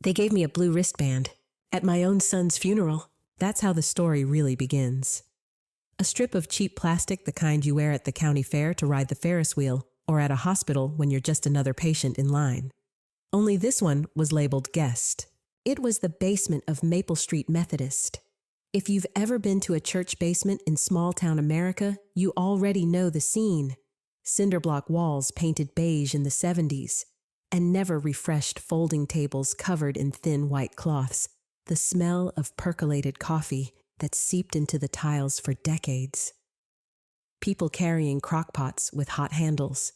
They gave me a blue wristband. At my own son's funeral. That's how the story really begins. A strip of cheap plastic, the kind you wear at the county fair to ride the Ferris wheel, or at a hospital when you're just another patient in line. Only this one was labeled guest. It was the basement of Maple Street Methodist. If you've ever been to a church basement in small-town America, you already know the scene. Cinder block walls painted beige in the 70s, and never refreshed folding tables covered in thin white cloths. The smell of percolated coffee that seeped into the tiles for decades. People carrying crockpots with hot handles.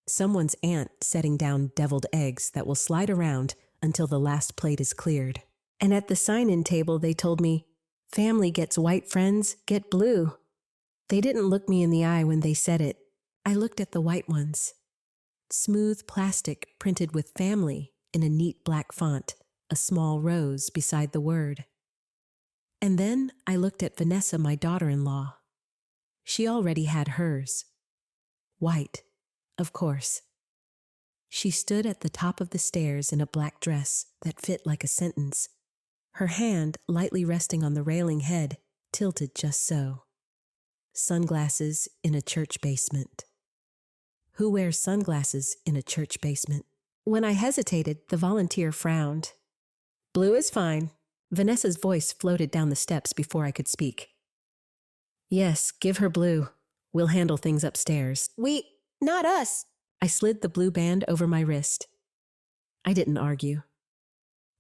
Someone's aunt setting down deviled eggs that will slide around until the last plate is cleared. And at the sign-in table they told me, "Family gets white friends, get blue." They didn't look me in the eye when they said it. I looked at the white ones. Smooth plastic printed with family in a neat black font, a small rose beside the word. And then I looked at Vanessa, my daughter-in-law. She already had hers. White, of course. She stood at the top of the stairs in a black dress that fit like a sentence, her hand lightly resting on the railing head, tilted just so. Sunglasses in a church basement. Who wears sunglasses in a church basement? When I hesitated, the volunteer frowned. "Blue is fine." Vanessa's voice floated down the steps before I could speak. "Yes, give her blue. We'll handle things upstairs." Not us." I slid the blue band over my wrist. I didn't argue.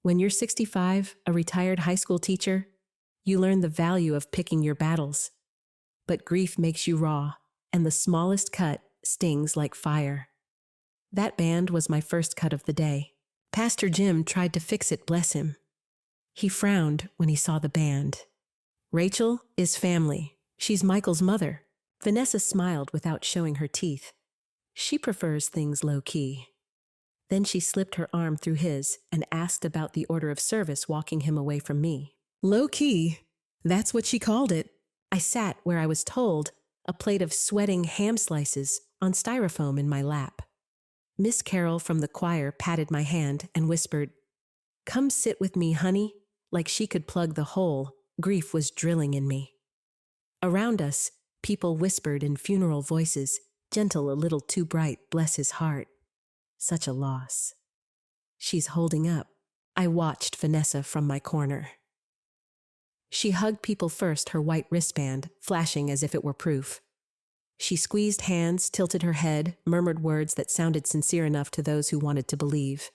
When you're 65, a retired high school teacher, you learn the value of picking your battles. But grief makes you raw, and the smallest cut stings like fire. That band was my first cut of the day. Pastor Jim tried to fix it, bless him. He frowned when he saw the band. "Rachel is family. She's Michael's mother." Vanessa smiled without showing her teeth. She prefers things low-key. Then she slipped her arm through his and asked about the order of service, walking him away from me. Low-key? That's what she called it. I sat where I was told, a plate of sweating ham slices on styrofoam in my lap. Miss Carroll from the choir patted my hand and whispered, "Come sit with me, honey," like she could plug the hole grief was drilling in me. Around us, people whispered in funeral voices, gentle a little too bright, bless his heart. Such a loss. She's holding up. I watched Vanessa from my corner. She hugged people first, her white wristband flashing as if it were proof. She squeezed hands, tilted her head, murmured words that sounded sincere enough to those who wanted to believe.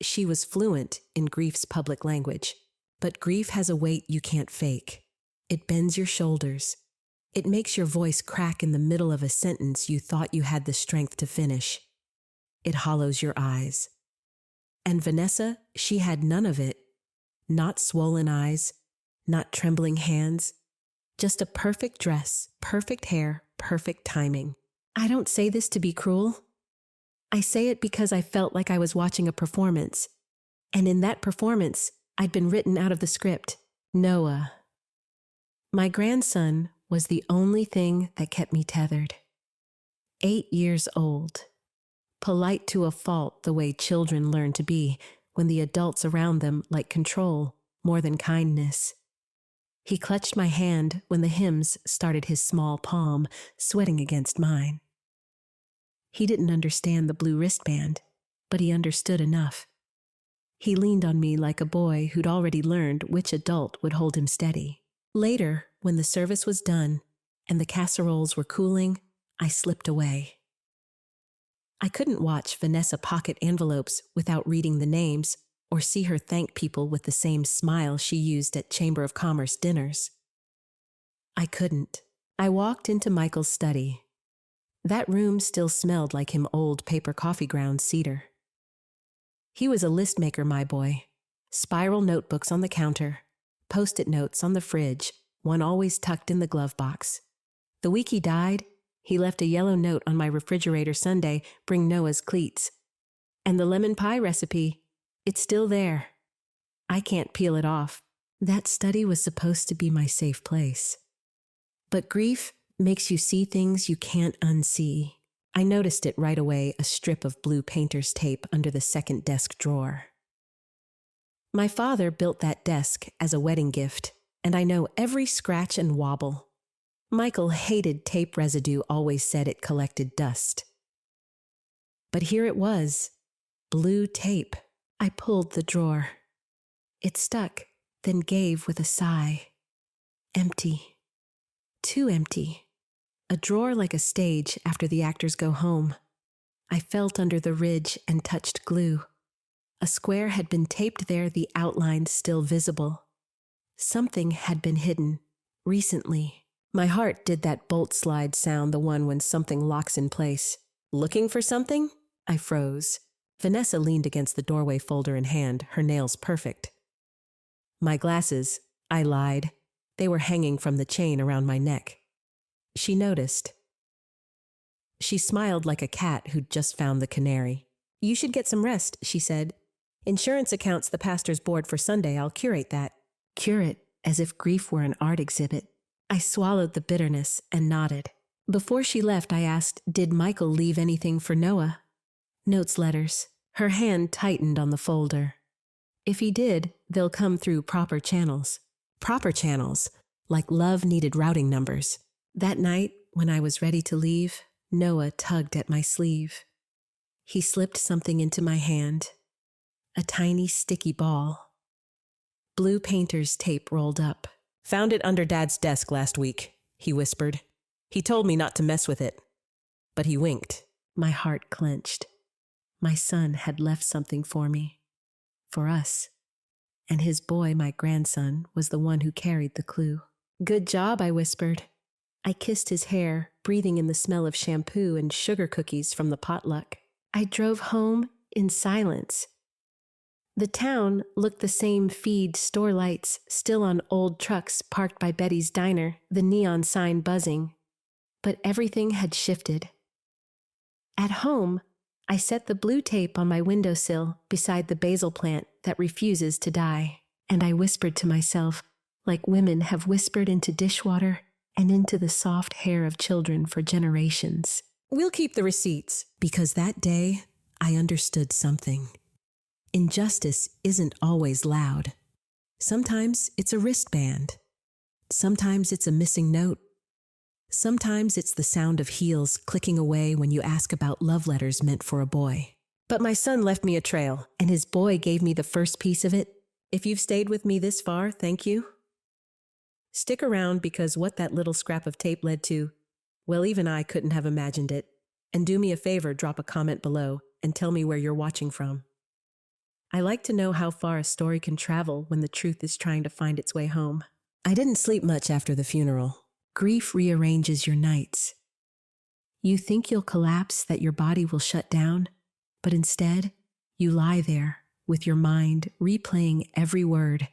She was fluent in grief's public language, but grief has a weight you can't fake. It bends your shoulders. It makes your voice crack in the middle of a sentence you thought you had the strength to finish. It hollows your eyes. And Vanessa, she had none of it. Not swollen eyes, not trembling hands, just a perfect dress, perfect hair, perfect timing. I don't say this to be cruel. I say it because I felt like I was watching a performance. And in that performance, I'd been written out of the script. Noah. My grandson was the only thing that kept me tethered. 8 years old. Polite to a fault the way children learn to be when the adults around them like control more than kindness. He clutched my hand when the hymns started his small palm, sweating against mine. He didn't understand the blue wristband, but he understood enough. He leaned on me like a boy who'd already learned which adult would hold him steady. Later, when the service was done and the casseroles were cooling, I slipped away. I couldn't watch Vanessa pocket envelopes without reading the names or see her thank people with the same smile she used at Chamber of Commerce dinners. I couldn't. I walked into Michael's study. That room still smelled like him old paper coffee ground cedar. He was a list maker, my boy. Spiral notebooks on the counter, Post-it notes on the fridge, one always tucked in the glove box. The week he died, he left a yellow note on my refrigerator Sunday, bring Noah's cleats. And the lemon pie recipe, it's still there. I can't peel it off. That study was supposed to be my safe place. But grief makes you see things you can't unsee. I noticed it right away, a strip of blue painter's tape under the second desk drawer. My father built that desk as a wedding gift, and I know every scratch and wobble. Michael hated tape residue, always said it collected dust. But here it was, blue tape. I pulled the drawer. It stuck, then gave with a sigh. Empty. Too empty. A drawer like a stage after the actors go home. I felt under the ridge and touched glue. A square had been taped there, the outlines still visible. Something had been hidden, recently. My heart did that bolt slide sound, the one when something locks in place. Looking for something? I froze. Vanessa leaned against the doorway, folder in hand, her nails perfect. My glasses, I lied. They were hanging from the chain around my neck. She noticed. She smiled like a cat who'd just found the canary. You should get some rest, she said. Insurance accounts the pastor's board for Sunday. I'll curate that. Curate, as if grief were an art exhibit. I swallowed the bitterness and nodded. Before she left, I asked, did Michael leave anything for Noah? Notes, letters. Her hand tightened on the folder. If he did, they'll come through proper channels. Proper channels, like love needed routing numbers. That night, when I was ready to leave, Noah tugged at my sleeve. He slipped something into my hand. A tiny sticky ball. Blue painter's tape rolled up. Found it under Dad's desk last week, he whispered. He told me not to mess with it. But he winked. My heart clenched. My son had left something for me. For us. And his boy, my grandson, was the one who carried the clue. Good job, I whispered. I kissed his hair, breathing in the smell of shampoo and sugar cookies from the potluck. I drove home in silence. The town looked the same, feed store lights still on old trucks parked by Betty's diner, the neon sign buzzing. But everything had shifted. At home, I set the blue tape on my windowsill beside the basil plant that refuses to die, and I whispered to myself, like women have whispered into dishwater and into the soft hair of children for generations. We'll keep the receipts, because that day I understood something. Injustice isn't always loud. Sometimes it's a wristband. Sometimes it's a missing note. Sometimes it's the sound of heels clicking away when you ask about love letters meant for a boy. But my son left me a trail, and his boy gave me the first piece of it. If you've stayed with me this far, thank you. Stick around, because what that little scrap of tape led to, well, even I couldn't have imagined it. And do me a favor, drop a comment below and tell me where you're watching from. I like to know how far a story can travel when the truth is trying to find its way home. I didn't sleep much after the funeral. Grief rearranges your nights. You think you'll collapse, that your body will shut down, but instead, you lie there with your mind replaying every word,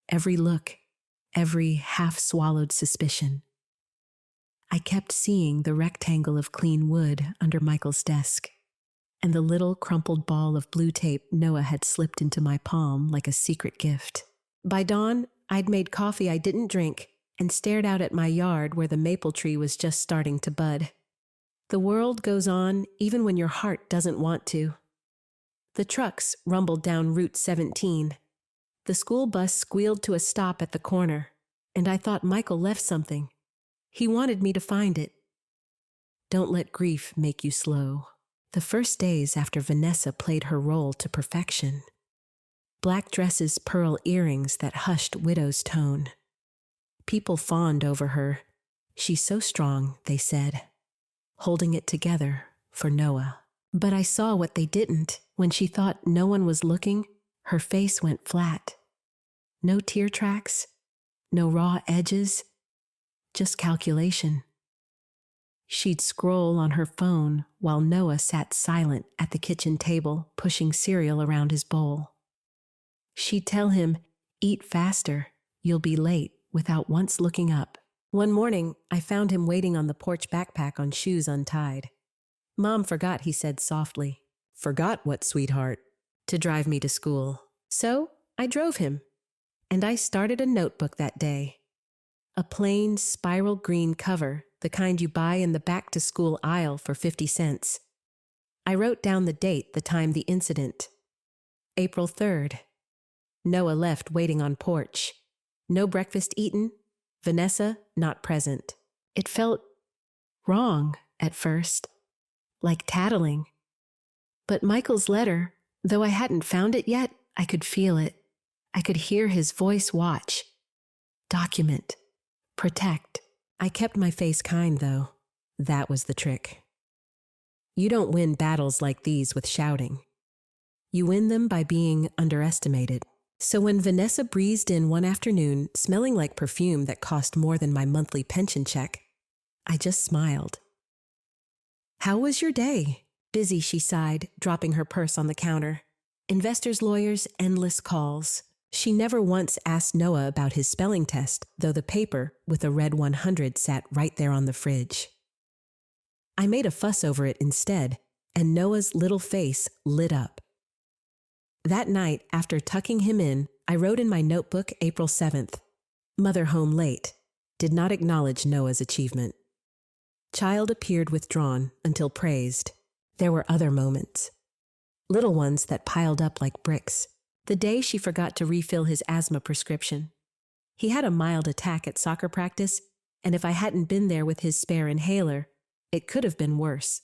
every look, every half-swallowed suspicion. I kept seeing the rectangle of clean wood under Michael's desk, and the little crumpled ball of blue tape Noah had slipped into my palm like a secret gift. By dawn, I'd made coffee I didn't drink and stared out at my yard where the maple tree was just starting to bud. The world goes on even when your heart doesn't want to. The trucks rumbled down Route 17. The school bus squealed to a stop at the corner, and I thought Michael left something. He wanted me to find it. Don't let grief make you slow. The first days after Vanessa played her role to perfection. Black dresses, pearl earrings that hushed widow's tone. People fawned over her. She's so strong, they said, holding it together for Noah. But I saw what they didn't. When she thought no one was looking, her face went flat. No tear tracks, no raw edges, just calculation. She'd scroll on her phone while Noah sat silent at the kitchen table, pushing cereal around his bowl. She'd tell him, "Eat faster, you'll be late," without once looking up. One morning, I found him waiting on the porch, backpack on, shoes untied. "Mom forgot," he said softly. "Forgot what, sweetheart?" "To drive me to school." So I drove him, and I started a notebook that day. A plain spiral green cover, the kind you buy in the back-to-school aisle for 50 cents. I wrote down the date, the time, the incident. April 3rd. Noah left waiting on porch. No breakfast eaten, Vanessa not present. It felt wrong at first, like tattling. But Michael's letter, though I hadn't found it yet, I could feel it. I could hear his voice watch, document, protect. I kept my face kind, though. That was the trick. You don't win battles like these with shouting. You win them by being underestimated. So when Vanessa breezed in one afternoon, smelling like perfume that cost more than my monthly pension check, I just smiled. "How was your day?" "Busy," she sighed, dropping her purse on the counter. Investors' lawyers, endless calls. She never once asked Noah about his spelling test, though the paper with a red 100 sat right there on the fridge. I made a fuss over it instead, and Noah's little face lit up. That night, after tucking him in, I wrote in my notebook April 7th. Mother home late. Did not acknowledge Noah's achievement. Child appeared withdrawn until praised. There were other moments. Little ones that piled up like bricks. The day she forgot to refill his asthma prescription. He had a mild attack at soccer practice, and if I hadn't been there with his spare inhaler, it could have been worse.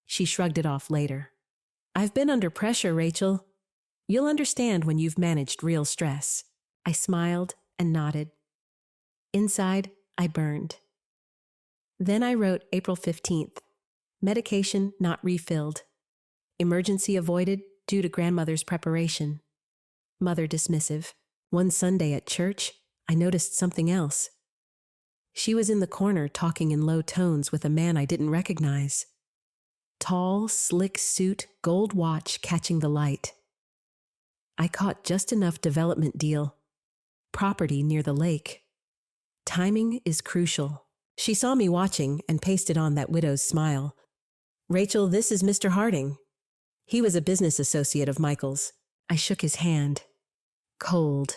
She shrugged it off later. "I've been under pressure, Rachel. You'll understand when you've managed real stress." I smiled and nodded. Inside, I burned. Then I wrote April 15th. Medication not refilled. Emergency avoided due to grandmother's preparation. Mother dismissive. One Sunday at church, I noticed something else. She was in the corner talking in low tones with a man I didn't recognize. Tall, slick suit, gold watch catching the light. I caught just enough development deal. Property near the lake. Timing is crucial. She saw me watching and pasted on that widow's smile. "Rachel, this is Mr. Harding." He was a business associate of Michael's. I shook his hand. Cold,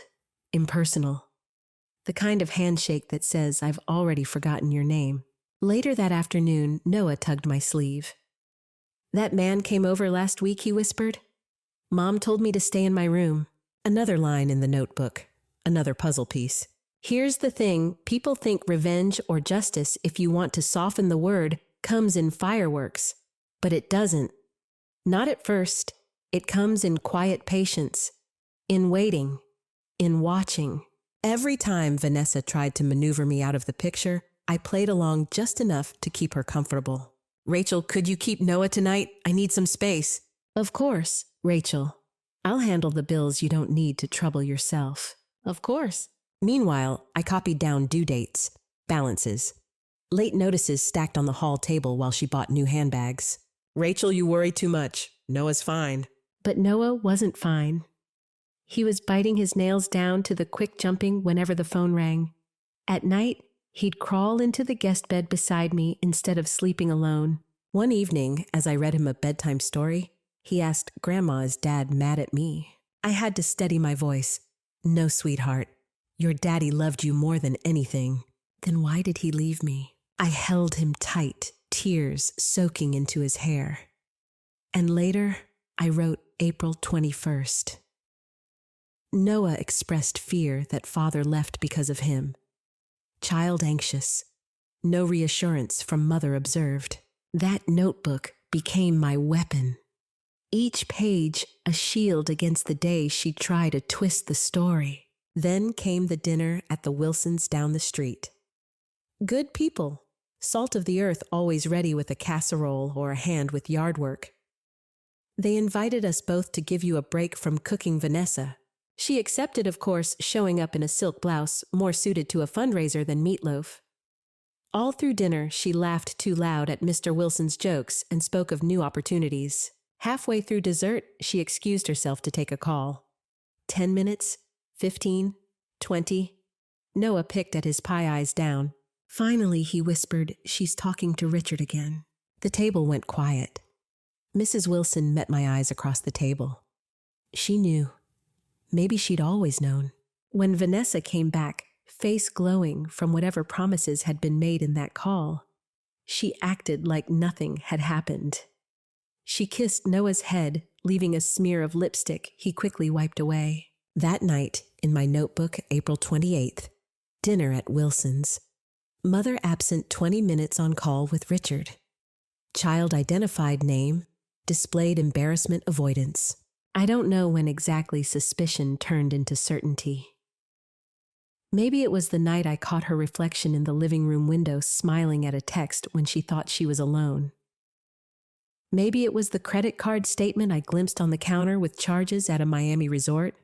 impersonal. The kind of handshake that says I've already forgotten your name. Later that afternoon, Noah tugged my sleeve. "That man came over last week," he whispered. "Mom told me to stay in my room." Another line in the notebook. Another puzzle piece. Here's the thing, people think revenge or justice, if you want to soften the word, comes in fireworks. But it doesn't. Not at first. It comes in quiet patience. In waiting. In watching. Every time Vanessa tried to maneuver me out of the picture, I played along just enough to keep her comfortable. "Rachel, could you keep Noah tonight? I need some space." "Of course, Rachel. I'll handle the bills you don't need to trouble yourself." "Of course." Meanwhile, I copied down due dates, balances, late notices stacked on the hall table while she bought new handbags. "Rachel, you worry too much. Noah's fine." But Noah wasn't fine. He was biting his nails down to the quick jumping whenever the phone rang. At night, he'd crawl into the guest bed beside me instead of sleeping alone. One evening, as I read him a bedtime story, he asked, "Grandma, is Dad mad at me?" I had to steady my voice. "No, sweetheart. Your daddy loved you more than anything." "Then why did he leave me?" I held him tight, tears soaking into his hair. And later, I wrote April 21st. Noah expressed fear that father left because of him. Child anxious. No reassurance from mother observed. That notebook became my weapon. Each page a shield against the day she'd try to twist the story. Then came the dinner at the Wilsons' down the street. Good people. Salt of the earth always ready with a casserole or a hand with yard work. They invited us both to give you a break from cooking Vanessa. She accepted, of course, showing up in a silk blouse more suited to a fundraiser than meatloaf. All through dinner, she laughed too loud at Mr. Wilson's jokes and spoke of new opportunities. Halfway through dessert, she excused herself to take a call. 10 minutes, 15, 20. Noah picked at his pie eyes down. Finally, he whispered, "She's talking to Richard again." The table went quiet. Mrs. Wilson met my eyes across the table. She knew. Maybe she'd always known. When Vanessa came back, face glowing from whatever promises had been made in that call, she acted like nothing had happened. She kissed Noah's head, leaving a smear of lipstick he quickly wiped away. That night, in my notebook, April 28th, dinner at Wilson's. Mother absent 20 minutes on call with Richard. Child identified name, displayed embarrassment avoidance. I don't know when exactly suspicion turned into certainty. Maybe it was the night I caught her reflection in the living room window smiling at a text when she thought she was alone. Maybe it was the credit card statement I glimpsed on the counter with charges at a Miami resort.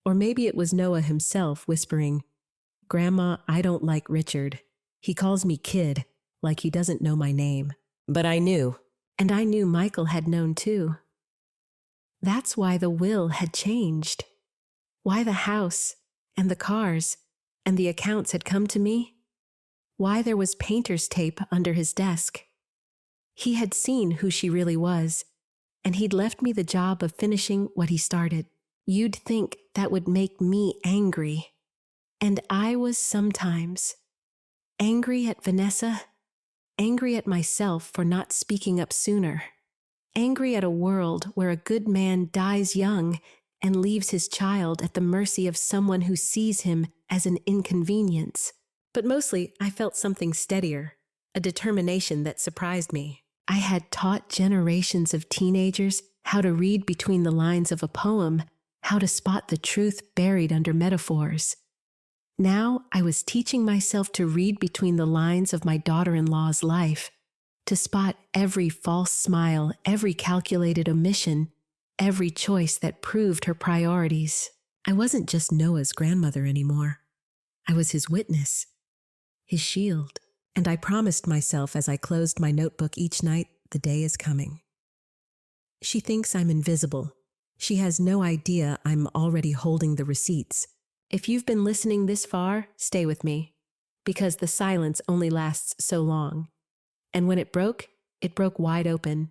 Or maybe it was Noah himself whispering, "Grandma, I don't like Richard. He calls me kid, like he doesn't know my name." But I knew. And I knew Michael had known too. That's why the will had changed. Why the house and the cars and the accounts had come to me. Why there was painter's tape under his desk. He had seen who she really was, and he'd left me the job of finishing what he started. You'd think that would make me angry. And I was sometimes angry at Vanessa, angry at myself for not speaking up sooner, angry at a world where a good man dies young and leaves his child at the mercy of someone who sees him as an inconvenience. But mostly, I felt something steadier, a determination that surprised me. I had taught generations of teenagers how to read between the lines of a poem, how to spot the truth buried under metaphors. Now I was teaching myself to read between the lines of my daughter-in-law's life, to spot every false smile, every calculated omission, every choice that proved her priorities. I wasn't just Noah's grandmother anymore. I was his witness, his shield. And I promised myself as I closed my notebook each night, the day is coming. She thinks I'm invisible. She has no idea I'm already holding the receipts. If you've been listening this far, stay with me, because the silence only lasts so long. And when it broke wide open.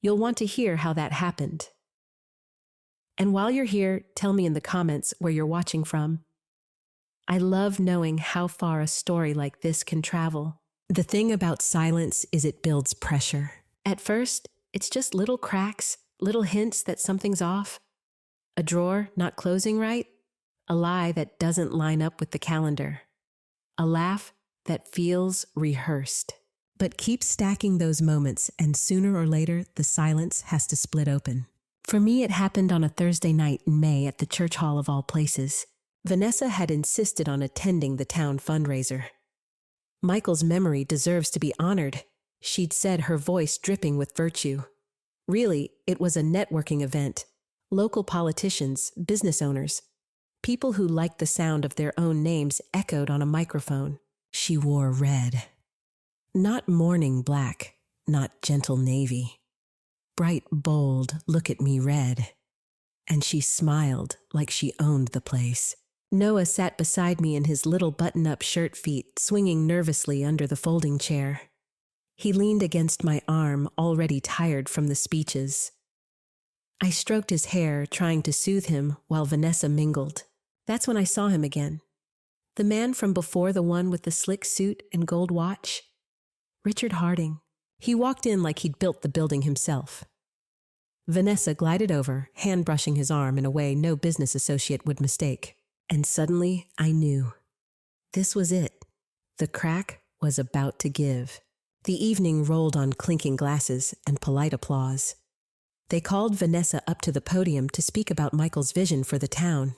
You'll want to hear how that happened. And while you're here, tell me in the comments where you're watching from. I love knowing how far a story like this can travel. The thing about silence is it builds pressure. At first, it's just little cracks, little hints that something's off. A drawer not closing right, a lie that doesn't line up with the calendar, a laugh that feels rehearsed. But keep stacking those moments, and sooner or later, the silence has to split open. For me, it happened on a Thursday night in May at the church hall of all places. Vanessa had insisted on attending the town fundraiser. Michael's memory deserves to be honored, she'd said, her voice dripping with virtue. Really, it was a networking event. Local politicians, business owners, people who liked the sound of their own names echoed on a microphone. She wore red. Not morning black, not gentle navy. Bright, bold, look at me red. And she smiled like she owned the place. Noah sat beside me in his little button-up shirt feet, swinging nervously under the folding chair. He leaned against my arm, already tired from the speeches. I stroked his hair, trying to soothe him, while Vanessa mingled. That's when I saw him again. The man from before, the one with the slick suit and gold watch. Richard Harding. He walked in like he'd built the building himself. Vanessa glided over, hand brushing his arm in a way no business associate would mistake. And suddenly, I knew. This was it. The crack was about to give. The evening rolled on clinking glasses and polite applause. They called Vanessa up to the podium to speak about Michael's vision for the town.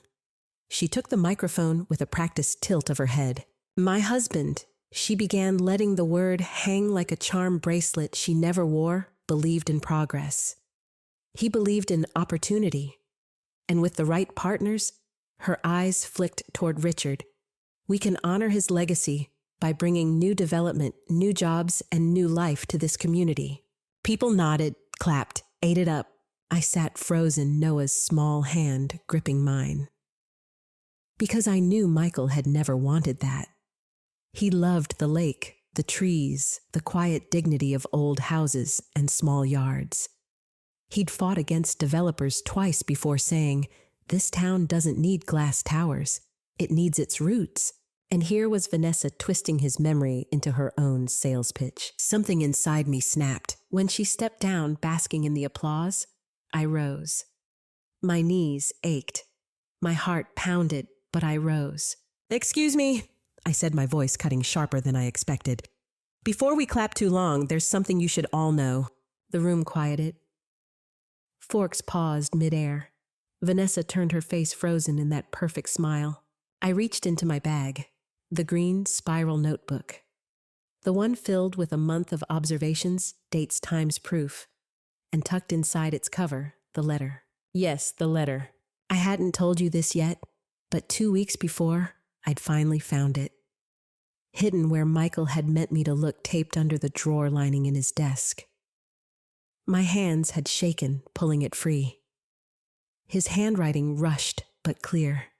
She took the microphone with a practiced tilt of her head. My husband, she began, letting the word hang like a charm bracelet she never wore, believed in progress. He believed in opportunity. And with the right partners, her eyes flicked toward Richard. We can honor his legacy by bringing new development, new jobs, and new life to this community. People nodded, clapped, ate it up. I sat frozen, Noah's small hand gripping mine. Because I knew Michael had never wanted that. He loved the lake, the trees, the quiet dignity of old houses and small yards. He'd fought against developers twice before saying, "This town doesn't need glass towers. It needs its roots." And here was Vanessa twisting his memory into her own sales pitch. Something inside me snapped. When she stepped down, basking in the applause, I rose. My knees ached. My heart pounded, but I rose. "Excuse me," I said, my voice cutting sharper than I expected. "Before we clap too long, there's something you should all know." The room quieted. Forks paused midair. Vanessa turned her face frozen in that perfect smile. I reached into my bag, the green spiral notebook. The one filled with a month of observations, dates times proof, and tucked inside its cover, the letter. Yes, the letter. I hadn't told you this yet, but 2 weeks before, I'd finally found it. Hidden where Michael had meant me to look, taped under the drawer lining in his desk. My hands had shaken, pulling it free. His handwriting rushed but clear.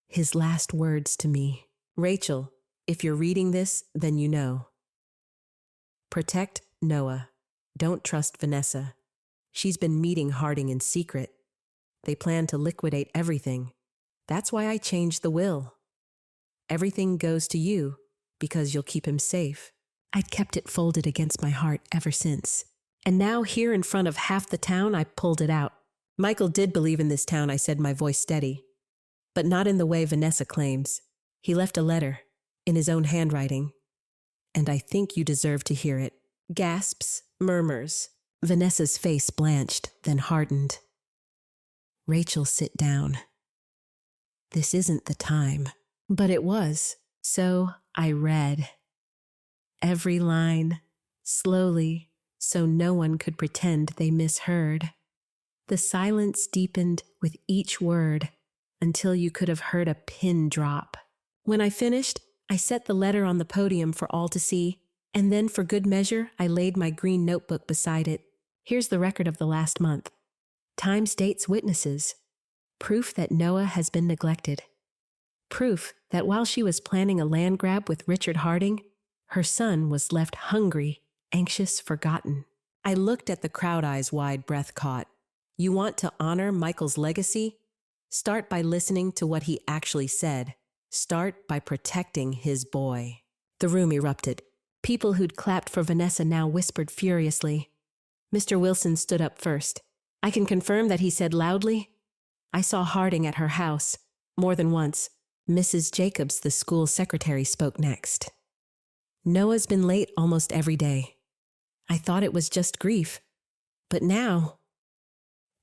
His last words to me: "Rachel, if you're reading this, then you know. Protect Noah. Don't trust Vanessa. She's been meeting Harding in secret. They plan to liquidate everything. That's why I changed the will. Everything goes to you because you'll keep him safe." I'd kept it folded against my heart ever since. And now, here in front of half the town, I pulled it out. "Michael did believe in this town," I said, my voice steady. "But not in the way Vanessa claims. He left a letter, in his own handwriting. And I think you deserve to hear it." Gasps, murmurs. Vanessa's face blanched, then hardened. "Rachel, sit down. This isn't the time." But it was, so I read. Every line, slowly, so no one could pretend they misheard. The silence deepened with each word until you could have heard a pin drop. When I finished, I set the letter on the podium for all to see, and then for good measure, I laid my green notebook beside it. Here's the record of the last month. Times, dates, witnesses. Proof that Noah has been neglected. Proof that while she was planning a land grab with Richard Harding, her son was left hungry, anxious, forgotten. I looked at the crowd, eyes wide, breath caught. You want to honor Michael's legacy? Start by listening to what he actually said. Start by protecting his boy. The room erupted. People who'd clapped for Vanessa now whispered furiously. Mr. Wilson stood up first. "I can confirm that he said loudly, 'I saw Harding at her house,' more than once." Mrs. Jacobs, the school secretary, spoke next. "Noah's been late almost every day. I thought it was just grief. But now—"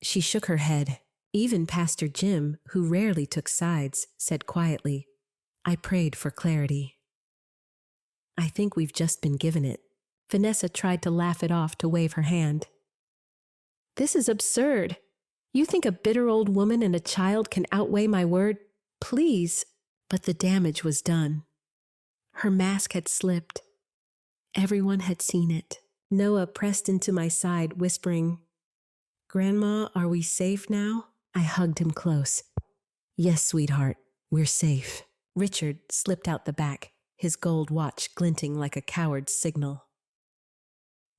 She shook her head. Even Pastor Jim, who rarely took sides, said quietly, "I prayed for clarity." "I think we've just been given it." Vanessa tried to laugh it off, to wave her hand. "This is absurd. You think a bitter old woman and a child can outweigh my word? Please." But the damage was done. Her mask had slipped. Everyone had seen it. Noah pressed into my side, whispering, "Grandma, are we safe now?" I hugged him close. "Yes, sweetheart, we're safe." Richard slipped out the back, his gold watch glinting like a coward's signal.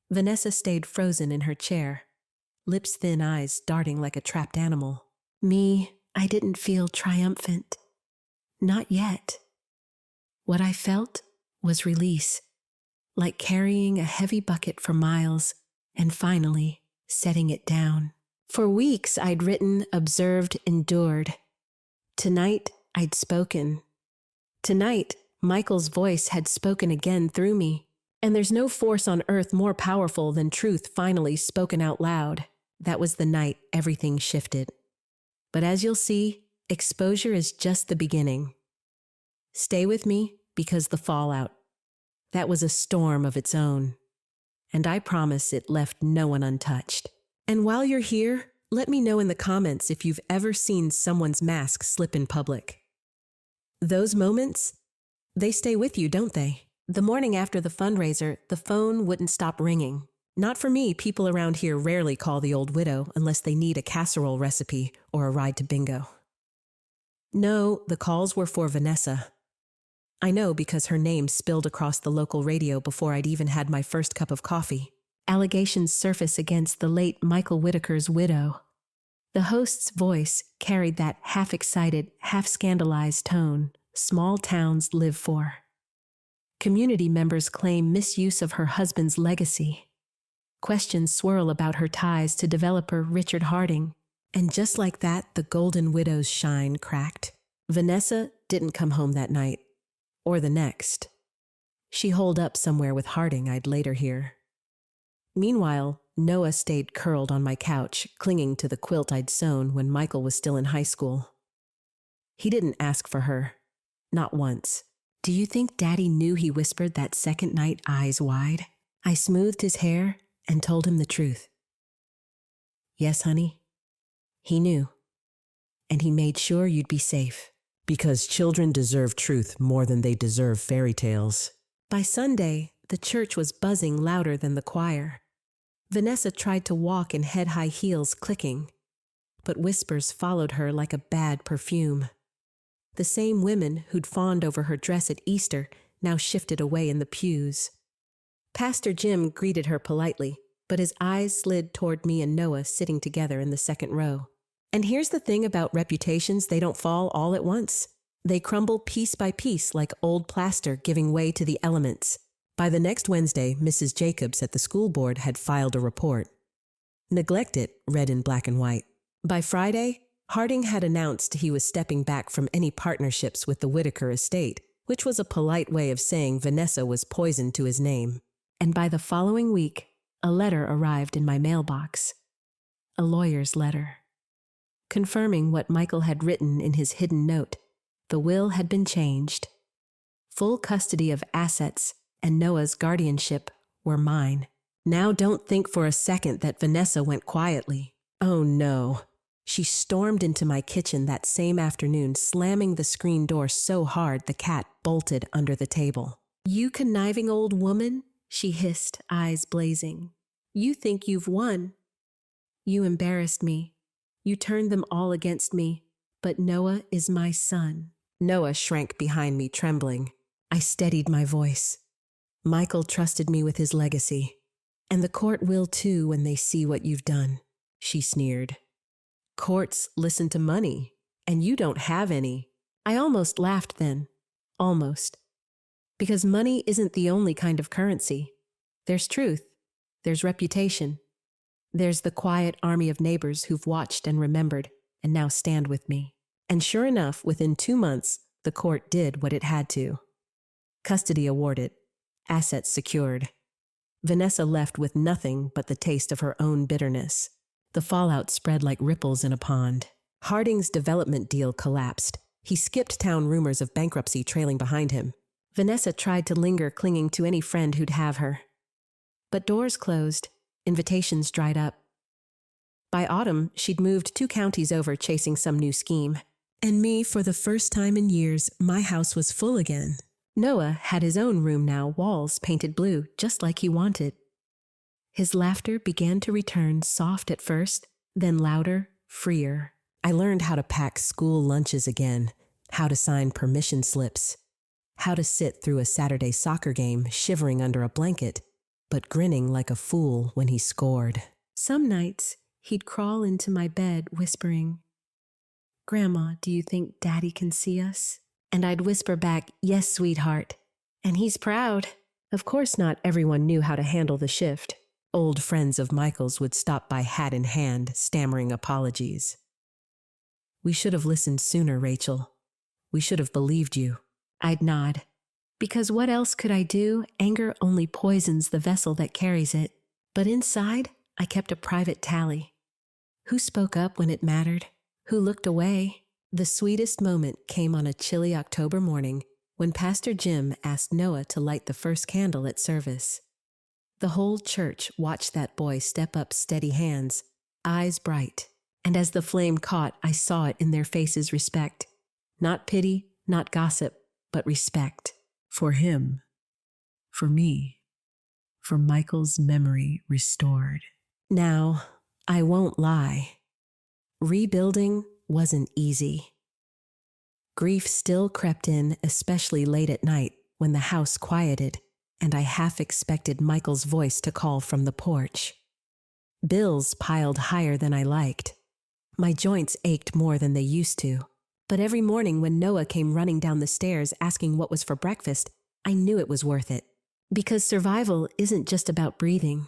Vanessa stayed frozen in her chair, lips thin, eyes darting like a trapped animal. Me, I didn't feel triumphant. Not yet. What I felt was release, like carrying a heavy bucket for miles and finally setting it down. For weeks I'd written, observed, endured. Tonight I'd spoken. Tonight, Michael's voice had spoken again through me, and there's no force on earth more powerful than truth finally spoken out loud. That was the night everything shifted. But as you'll see, exposure is just the beginning. Stay with me, because the fallout, that was a storm of its own. And I promise it left no one untouched. And while you're here, let me know in the comments if you've ever seen someone's mask slip in public. Those moments, they stay with you, don't they? The morning after the fundraiser, the phone wouldn't stop ringing. Not for me, people around here rarely call the old widow unless they need a casserole recipe or a ride to bingo. No, the calls were for Vanessa. I know because her name spilled across the local radio before I'd even had my first cup of coffee. Allegations surface against the late Michael Whitaker's widow. The host's voice carried that half-excited, half-scandalized tone small towns live for. Community members claim misuse of her husband's legacy. Questions swirl about her ties to developer Richard Harding, And just like that, the golden widow's shine cracked. Vanessa didn't come home that night, or the next. She holed up somewhere with Harding, I'd later hear. Meanwhile, Noah stayed curled on my couch, clinging to the quilt I'd sewn when Michael was still in high school. He didn't ask for her. Not once. Do you think Daddy knew he whispered that second night, eyes wide? I smoothed his hair and told him the truth. Yes, honey. He knew. And he made sure you'd be safe. Because children deserve truth more than they deserve fairy tales. By Sunday, the church was buzzing louder than the choir. Vanessa tried to walk in head-high heels, clicking, but whispers followed her like a bad perfume. The same women who'd fawned over her dress at Easter now shifted away in the pews. Pastor Jim greeted her politely, but his eyes slid toward me and Noah sitting together in the second row. And here's the thing about reputations, they don't fall all at once. They crumble piece by piece like old plaster giving way to the elements. By the next Wednesday, Mrs. Jacobs at the school board had filed a report. Neglect it, read in black and white. By Friday, Harding had announced he was stepping back from any partnerships with the Whitaker estate, which was a polite way of saying Vanessa was poison to his name. And by the following week, a letter arrived in my mailbox. A lawyer's letter. Confirming what Michael had written in his hidden note. The will had been changed. Full custody of assets and Noah's guardianship were mine. Now don't think for a second that Vanessa went quietly. Oh no. She stormed into my kitchen that same afternoon, slamming the screen door so hard the cat bolted under the table. You conniving old woman, she hissed, eyes blazing. You think you've won. You embarrassed me. You turned them all against me, but Noah is my son. Noah shrank behind me, trembling. I steadied my voice. Michael trusted me with his legacy. And the court will too when they see what you've done, she sneered. Courts listen to money, and you don't have any. I almost laughed then. Almost. Because money isn't the only kind of currency. There's truth. There's reputation. There's the quiet army of neighbors who've watched and remembered and now stand with me. And sure enough, within 2 months, the court did what it had to. Custody awarded. Assets secured. Vanessa left with nothing but the taste of her own bitterness. The fallout spread like ripples in a pond. Harding's development deal collapsed. He skipped town, rumors of bankruptcy trailing behind him. Vanessa tried to linger, clinging to any friend who'd have her. But doors closed. Invitations dried up. By autumn, she'd moved 2 counties over, chasing some new scheme. And me, for the first time in years, my house was full again. Noah had his own room now, walls painted blue, just like he wanted. His laughter began to return, soft at first, then louder, freer. I learned how to pack school lunches again, how to sign permission slips, how to sit through a Saturday soccer game shivering under a blanket, but grinning like a fool when he scored. Some nights, he'd crawl into my bed whispering, "Grandma, do you think Daddy can see us?" And I'd whisper back, "Yes, sweetheart." And he's proud. Of course not everyone knew how to handle the shift. Old friends of Michael's would stop by hat in hand, stammering apologies. "We should have listened sooner, Rachel. We should have believed you." I'd nod. Because what else could I do? Anger only poisons the vessel that carries it. But inside, I kept a private tally. Who spoke up when it mattered? Who looked away? The sweetest moment came on a chilly October morning when Pastor Jim asked Noah to light the first candle at service. The whole church watched that boy step up, steady hands, eyes bright. And as the flame caught, I saw it in their faces, respect. Not pity, not gossip, but respect. For him, for me, for Michael's memory restored. Now, I won't lie. Rebuilding wasn't easy. Grief still crept in, especially late at night when the house quieted and I half expected Michael's voice to call from the porch. Bills piled higher than I liked. My joints ached more than they used to. But every morning when Noah came running down the stairs asking what was for breakfast, I knew it was worth it. Because survival isn't just about breathing.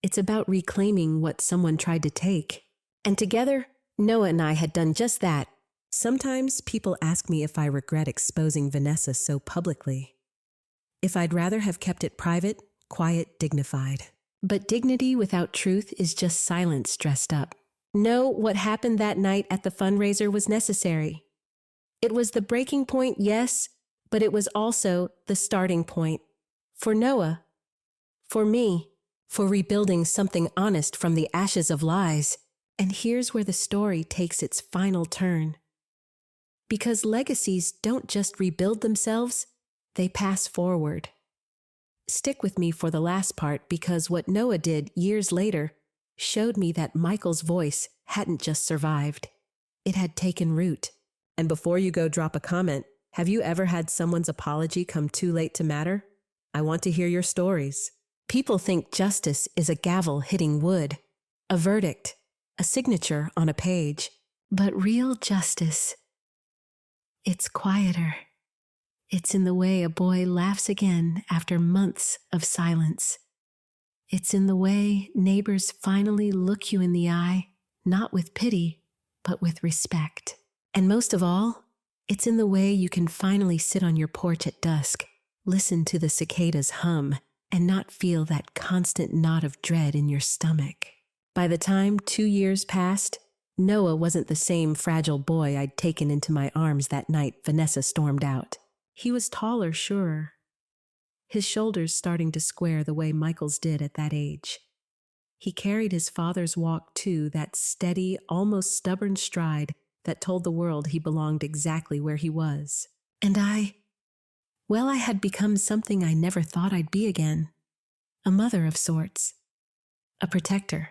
It's about reclaiming what someone tried to take. And together, Noah and I had done just that. Sometimes people ask me if I regret exposing Vanessa so publicly. If I'd rather have kept it private, quiet, dignified. But dignity without truth is just silence dressed up. No, what happened that night at the fundraiser was necessary. It was the breaking point, yes, but it was also the starting point. For Noah, for me, for rebuilding something honest from the ashes of lies. And here's where the story takes its final turn. Because legacies don't just rebuild themselves, they pass forward. Stick with me for the last part, because what Noah did years later showed me that Michael's voice hadn't just survived. It had taken root. And before you go drop a comment, have you ever had someone's apology come too late to matter? I want to hear your stories. People think justice is a gavel hitting wood, a verdict, a signature on a page. But real justice, it's quieter. It's in the way a boy laughs again after months of silence. It's in the way neighbors finally look you in the eye, not with pity, but with respect. And most of all, it's in the way you can finally sit on your porch at dusk, listen to the cicadas hum, and not feel that constant knot of dread in your stomach. By the time 2 years passed, Noah wasn't the same fragile boy I'd taken into my arms that night Vanessa stormed out. He was taller, sure. His shoulders starting to square the way Michael's did at that age. He carried his father's walk too, that steady, almost stubborn stride that told the world he belonged exactly where he was. And I had become something I never thought I'd be again. A mother of sorts. A protector.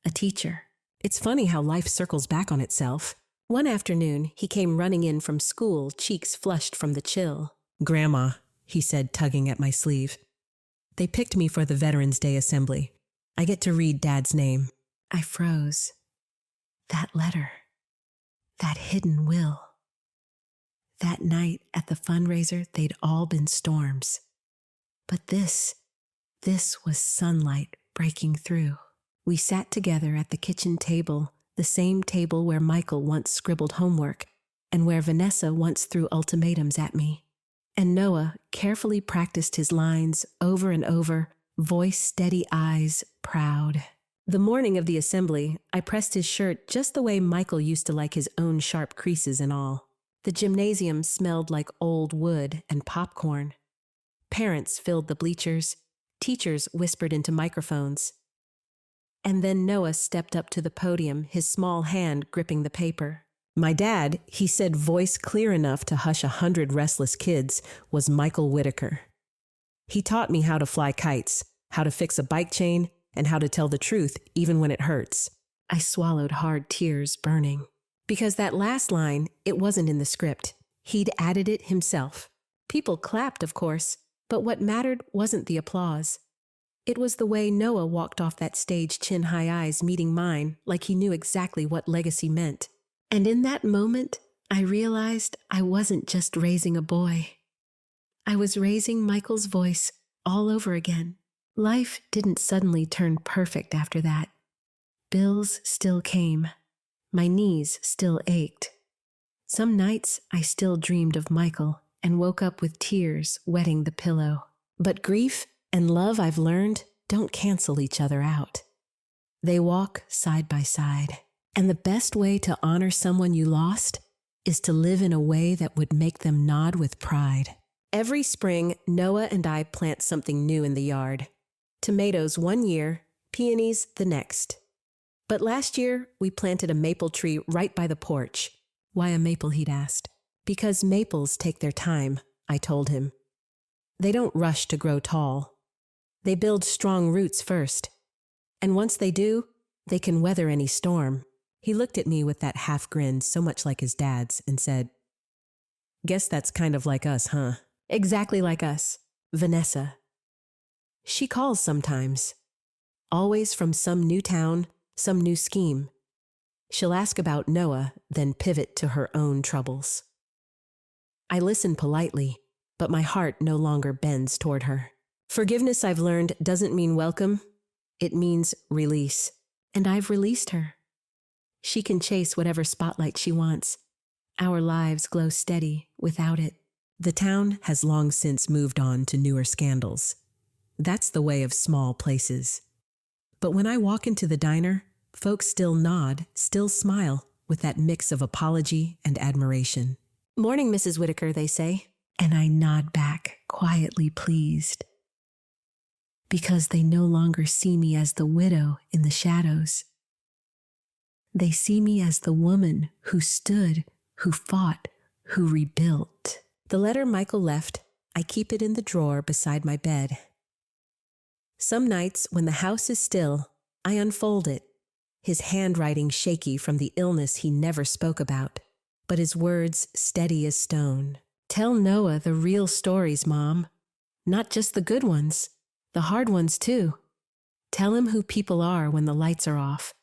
A teacher. It's funny how life circles back on itself. One afternoon, he came running in from school, cheeks flushed from the chill. "Grandma," he said, tugging at my sleeve. "They picked me for the Veterans Day Assembly. I get to read Dad's name." I froze. That letter. That hidden will. That night at the fundraiser, they'd all been storms. But this was sunlight breaking through. We sat together at the kitchen table, the same table where Michael once scribbled homework and where Vanessa once threw ultimatums at me. And Noah carefully practiced his lines over and over, voice steady, eyes proud. The morning of the assembly, I pressed his shirt just the way Michael used to like his own sharp creases and all. The gymnasium smelled like old wood and popcorn. Parents filled the bleachers. Teachers whispered into microphones. And then Noah stepped up to the podium, his small hand gripping the paper. My dad, he said, voice clear enough to hush 100 restless kids, was Michael Whitaker. He taught me how to fly kites, how to fix a bike chain, and how to tell the truth even when it hurts. I swallowed hard, tears burning. Because that last line, it wasn't in the script. He'd added it himself. People clapped, of course, but what mattered wasn't the applause. It was the way Noah walked off that stage, chin-high eyes meeting mine, like he knew exactly what legacy meant. And in that moment, I realized I wasn't just raising a boy. I was raising Michael's voice all over again. Life didn't suddenly turn perfect after that. Bills still came. My knees still ached. Some nights I still dreamed of Michael and woke up with tears wetting the pillow. But grief and love, I've learned, don't cancel each other out. They walk side by side. And the best way to honor someone you lost is to live in a way that would make them nod with pride. Every spring, Noah and I plant something new in the yard. Tomatoes one year, peonies the next. But last year, we planted a maple tree right by the porch. Why a maple, he'd asked. Because maples take their time, I told him. They don't rush to grow tall. They build strong roots first. And once they do, they can weather any storm. He looked at me with that half grin, so much like his dad's, and said, "Guess that's kind of like us, huh?" Exactly like us. Vanessa. She calls sometimes. Always from some new town, some new scheme. She'll ask about Noah, then pivot to her own troubles. I listen politely, but my heart no longer bends toward her. Forgiveness, I've learned, doesn't mean welcome. It means release. And I've released her. She can chase whatever spotlight she wants. Our lives glow steady without it. The town has long since moved on to newer scandals. That's the way of small places. But when I walk into the diner, folks still nod, still smile, with that mix of apology and admiration. "Morning, Mrs. Whitaker," they say. And I nod back, quietly pleased. Because they no longer see me as the widow in the shadows. They see me as the woman who stood, who fought, who rebuilt. The letter Michael left, I keep it in the drawer beside my bed. Some nights, when the house is still, I unfold it, his handwriting shaky from the illness he never spoke about, but his words steady as stone. "Tell Noah the real stories, Mom. Not just the good ones, the hard ones too. Tell him who people are when the lights are off,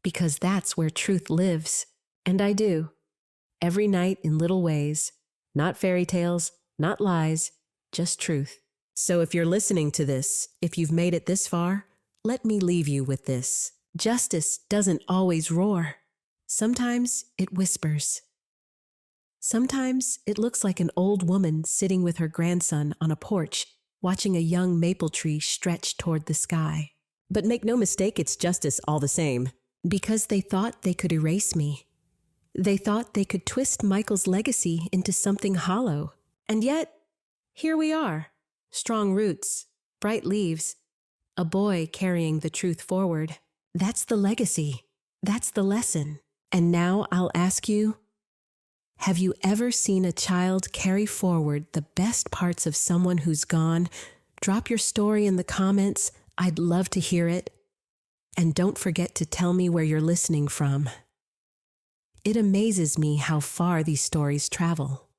because that's where truth lives." And I do. Every night in little ways. Not fairy tales, not lies, just truth. So if you're listening to this, if you've made it this far, let me leave you with this. Justice doesn't always roar. Sometimes it whispers. Sometimes it looks like an old woman sitting with her grandson on a porch, watching a young maple tree stretch toward the sky. But make no mistake, it's justice all the same. Because they thought they could erase me. They thought they could twist Michael's legacy into something hollow. And yet, here we are. Strong roots, bright leaves, a boy carrying the truth forward. That's the legacy. That's the lesson. And now I'll ask you, have you ever seen a child carry forward the best parts of someone who's gone? Drop your story in the comments. I'd love to hear it. And don't forget to tell me where you're listening from. It amazes me how far these stories travel.